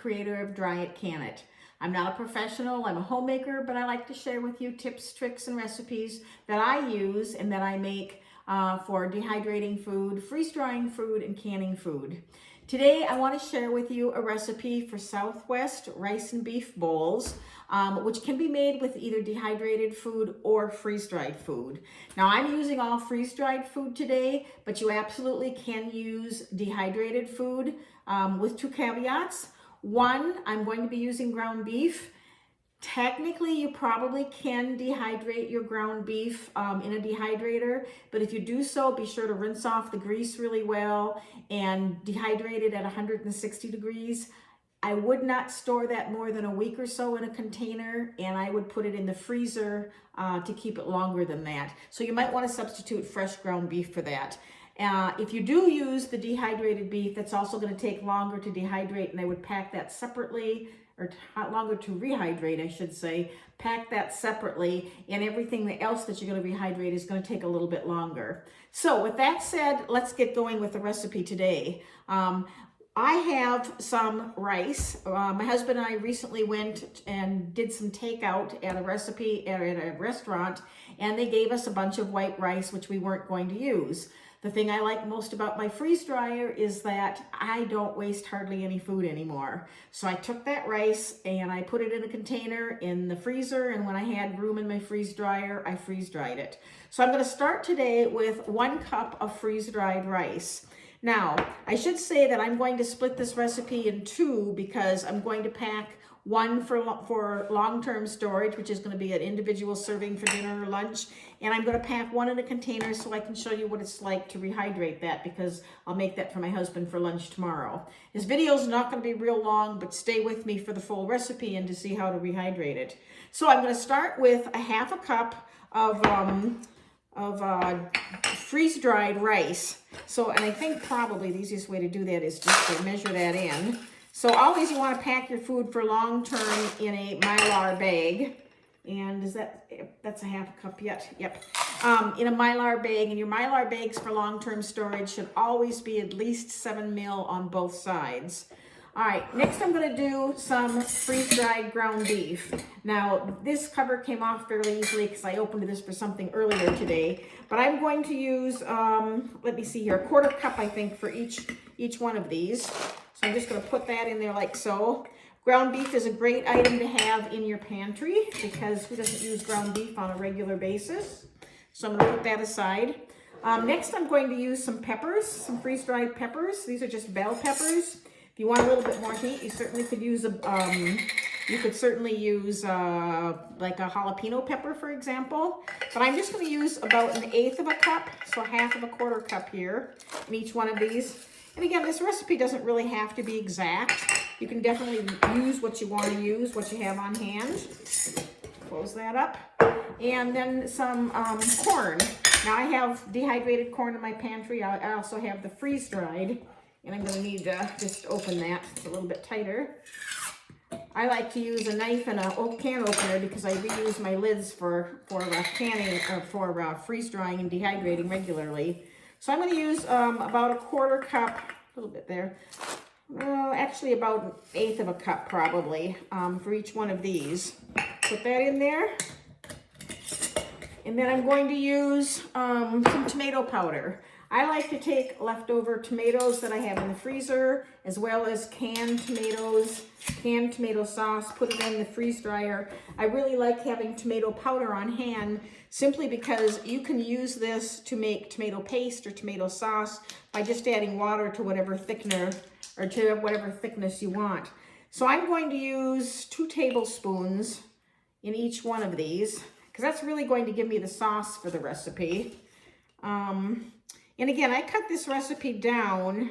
creator of Dry It, Can It. I'm not a professional, I'm a homemaker, but I like to share with you tips, tricks, and recipes that I use and that I make for dehydrating food, freeze-drying food, and canning food. Today, I want to share with you a recipe for Southwest rice and beef bowls, which can be made with either dehydrated food or freeze-dried food. Now, I'm using all freeze-dried food today, but you absolutely can use dehydrated food with two caveats. One, I'm going to be using ground beef. Technically, you probably can dehydrate your ground beef in a dehydrator, but if you do so, be sure to rinse off the grease really well and dehydrate it at 160 degrees. I would not store that more than a week or so in a container, and I would put it in the freezer to keep it longer than that. So you might want to substitute fresh ground beef for that. If you do use the dehydrated beef, that's also going to take longer to dehydrate, and I would pack that separately, or longer to rehydrate, I should say. Pack that separately, and everything else that you're going to rehydrate is going to take a little bit longer. So with that said, let's get going with the recipe today. I have some rice. My husband and I recently went and did some takeout at a restaurant, and they gave us a bunch of white rice, which we weren't going to use. The thing I like most about my freeze dryer is that I don't waste hardly any food anymore. So I took that rice and I put it in a container in the freezer, and when I had room in my freeze dryer, I freeze dried it. So I'm going to start today with 1 cup of freeze dried rice. Now, I should say that I'm going to split this recipe in two because I'm going to pack one for long-term storage, which is going to be an individual serving for dinner or lunch, and I'm going to pack one in a container so I can show you what it's like to rehydrate that, because I'll make that for my husband for lunch tomorrow. This video is not going to be real long, but stay with me for the full recipe and to see how to rehydrate it. So I'm going to start with a half a cup of freeze-dried rice. So, and I think probably the easiest way to do that is just to measure that in. So always you want to pack your food for long term in a Mylar bag. And is that's a half a cup yet? Yep. In a Mylar bag, and your Mylar bags for long-term storage should always be at least 7 mil on both sides. All right, next I'm going to do some freeze-dried ground beef. Now, this cover came off fairly easily because I opened this for something earlier today. But I'm going to use, let me see here, a 1/4 cup, I think, for each one of these. So I'm just going to put that in there like so. Ground beef is a great item to have in your pantry because who doesn't use ground beef on a regular basis? So I'm going to put that aside. Next, I'm going to use some peppers, some freeze-dried peppers. These are just bell peppers. If you want a little bit more heat, you certainly could use like a jalapeno pepper, for example. But I'm just going to use about 1/8 of a cup, so half of a 1/4 cup here in each one of these. And again, this recipe doesn't really have to be exact. You can definitely use what you want to use, what you have on hand. Close that up. And then some corn. Now I have dehydrated corn in my pantry. I also have the freeze-dried. And I'm going to need to just open that. It's a little bit tighter. I like to use a knife and a can opener because I reuse my lids for canning or for freeze drying and dehydrating regularly. So I'm going to use about a 1/4 cup, a little bit there. Actually about 1/8 of a cup probably for each one of these. Put that in there. And then I'm going to use some tomato powder. I like to take leftover tomatoes that I have in the freezer, as well as canned tomatoes, canned tomato sauce, put it in the freeze dryer. I really like having tomato powder on hand simply because you can use this to make tomato paste or tomato sauce by just adding water to whatever thickener or to whatever thickness you want. So I'm going to use 2 tablespoons in each one of these because that's really going to give me the sauce for the recipe. And again, I cut this recipe down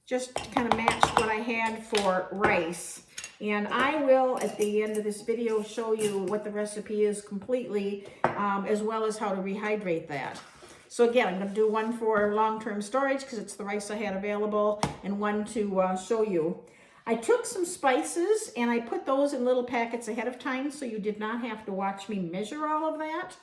just to kind of match what I had for rice. And I will, at the end of this video, show you what the recipe is completely, as well as how to rehydrate that. So again, I'm going to do one for long-term storage because it's the rice I had available, and one to show you. I took some spices and I put those in little packets ahead of time so you did not have to watch me measure all of that.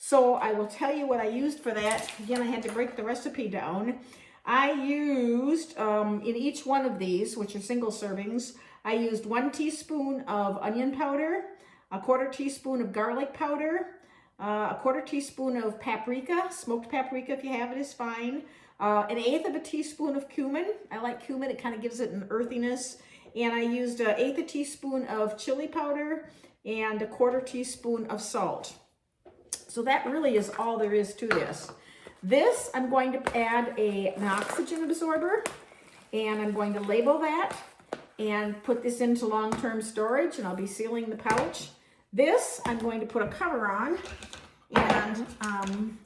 So I will tell you what I used for that. Again, I had to break the recipe down. I used, in each one of these, which are single servings, I used 1 teaspoon of onion powder, a 1/4 teaspoon of garlic powder, a 1/4 teaspoon of paprika, smoked paprika if you have it is fine, 1/8 of a teaspoon of cumin. I like cumin, it kind of gives it an earthiness. And I used 1/8 a teaspoon of chili powder and a 1/4 teaspoon of salt. So that really is all there is to this. This, I'm going to add an oxygen absorber, and I'm going to label that and put this into long-term storage, and I'll be sealing the pouch. This, I'm going to put a cover on, and I'm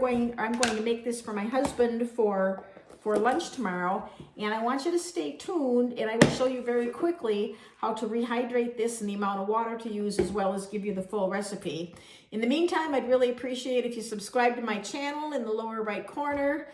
going to make this for my husband for lunch tomorrow, and I want you to stay tuned, and I will show you very quickly how to rehydrate this and the amount of water to use, as well as give you the full recipe. In the meantime, I'd really appreciate if you subscribe to my channel in the lower right corner.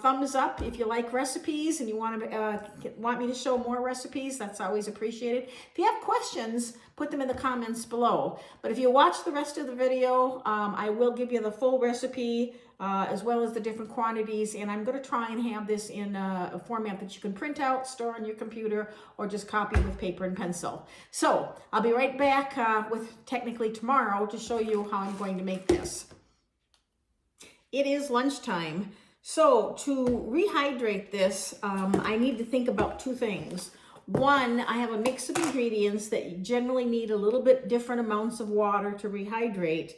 Thumbs up if you like recipes and you want me to show more recipes. That's always appreciated. If you have questions, put them in the comments below. But if you watch the rest of the video, I will give you the full recipe as well as the different quantities. And I'm going to try and have this in a format that you can print out, store on your computer, or just copy with paper and pencil. So I'll be right back with technically tomorrow to show you how I'm going to make this. It is lunchtime. So to rehydrate this, I need to think about 2 things. One, I have a mix of ingredients that generally need a little bit different amounts of water to rehydrate.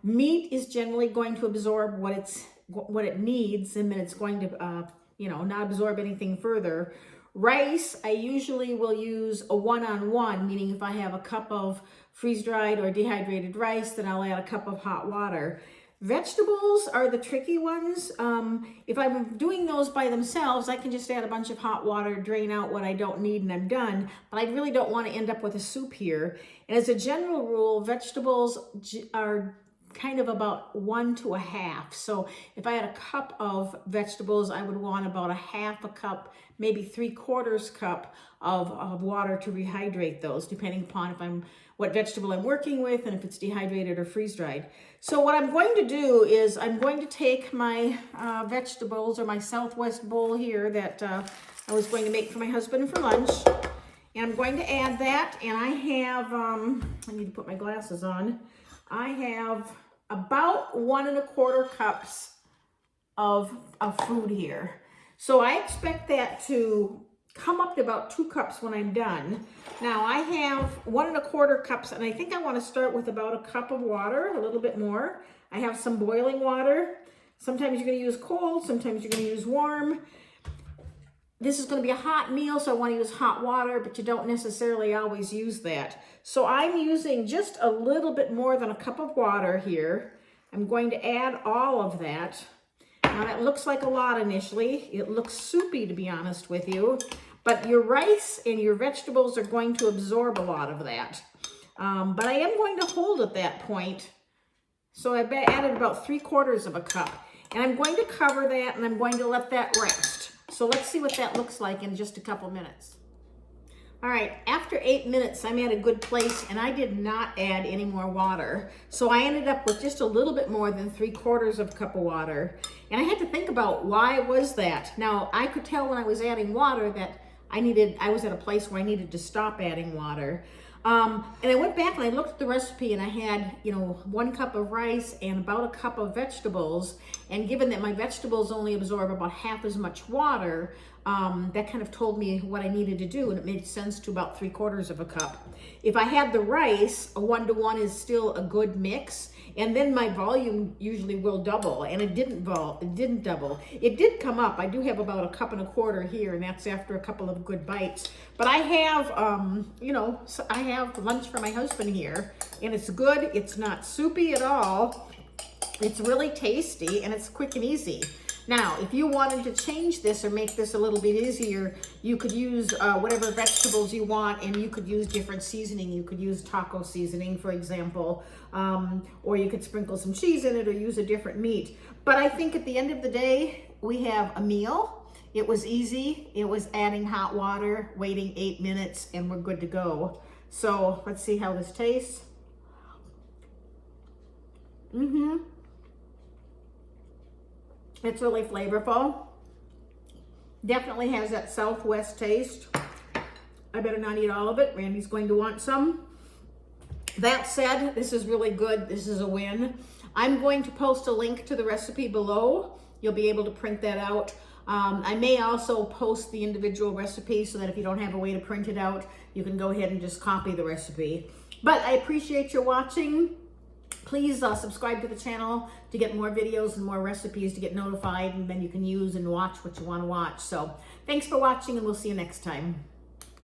Meat is generally going to absorb what it needs, and then it's going to, not absorb anything further. Rice, I usually will use a 1-on-1, meaning if I have a cup of freeze-dried or dehydrated rice, then I'll add a cup of hot water. Vegetables are the tricky ones. If I'm doing those by themselves, I can just add a bunch of hot water, drain out what I don't need, and I'm done. But I really don't want to end up with a soup here. And as a general rule, vegetables are kind of about 1 to 1/2. So if I had a cup of vegetables, I would want about 1/2 a cup, maybe 3/4 cup of water to rehydrate those, depending upon what vegetable I'm working with and if it's dehydrated or freeze-dried. So what I'm going to do is I'm going to take my vegetables, or my Southwest bowl here that I was going to make for my husband for lunch, and I'm going to add that. And I have, I need to put my glasses on. I have about 1 1/4 cups of food here. So I expect that to come up to about 2 cups when I'm done. Now I have 1 1/4 cups, and I think I want to start with about a cup of water, a little bit more. I have some boiling water. Sometimes you're going to use cold, sometimes you're going to use warm. This is going to be a hot meal, so I want to use hot water, but you don't necessarily always use that. So I'm using just a little bit more than a cup of water here. I'm going to add all of that. Now that looks like a lot initially. It looks soupy, to be honest with you, but your rice and your vegetables are going to absorb a lot of that. But I am going to hold at that point. So I added about 3/4 of a cup, and I'm going to cover that, and I'm going to let that rest. So let's see what that looks like in just a couple minutes. All right, after 8 minutes, I'm at a good place, and I did not add any more water. So I ended up with just a little bit more than 3/4 of a cup of water. And I had to think about why was that. Now, I could tell when I was adding water that I was at a place where I needed to stop adding water. And I went back and I looked at the recipe, and I had, 1 cup of rice and about a cup of vegetables. And given that my vegetables only absorb about half as much water, that kind of told me what I needed to do, and it made sense to about 3/4 of a cup. If I had the rice, a 1-to-1 is still a good mix, and then my volume usually will double, and it didn't double. It did come up. I do have about 1 1/4 cups here, and that's after a couple of good bites. But I have, I have lunch for my husband here, and it's good. It's not soupy at all. It's really tasty, and it's quick and easy. Now, if you wanted to change this or make this a little bit easier, you could use whatever vegetables you want, and you could use different seasoning. You could use taco seasoning, for example, or you could sprinkle some cheese in it or use a different meat. But I think at the end of the day, we have a meal. It was easy. It was adding hot water, waiting 8 minutes, and we're good to go. So let's see how this tastes. It's really flavorful. Definitely has that Southwest taste. I better not eat all of it. Randy's going to want some. That said, this is really good. This is a win. I'm going to post a link to the recipe below. You'll be able to print that out. I may also post the individual recipe so that if you don't have a way to print it out, you can go ahead and just copy the recipe. But I appreciate your watching. Please subscribe to the channel to get more videos and more recipes to get notified, and then you can use and watch what you want to watch. So thanks for watching, and we'll see you next time.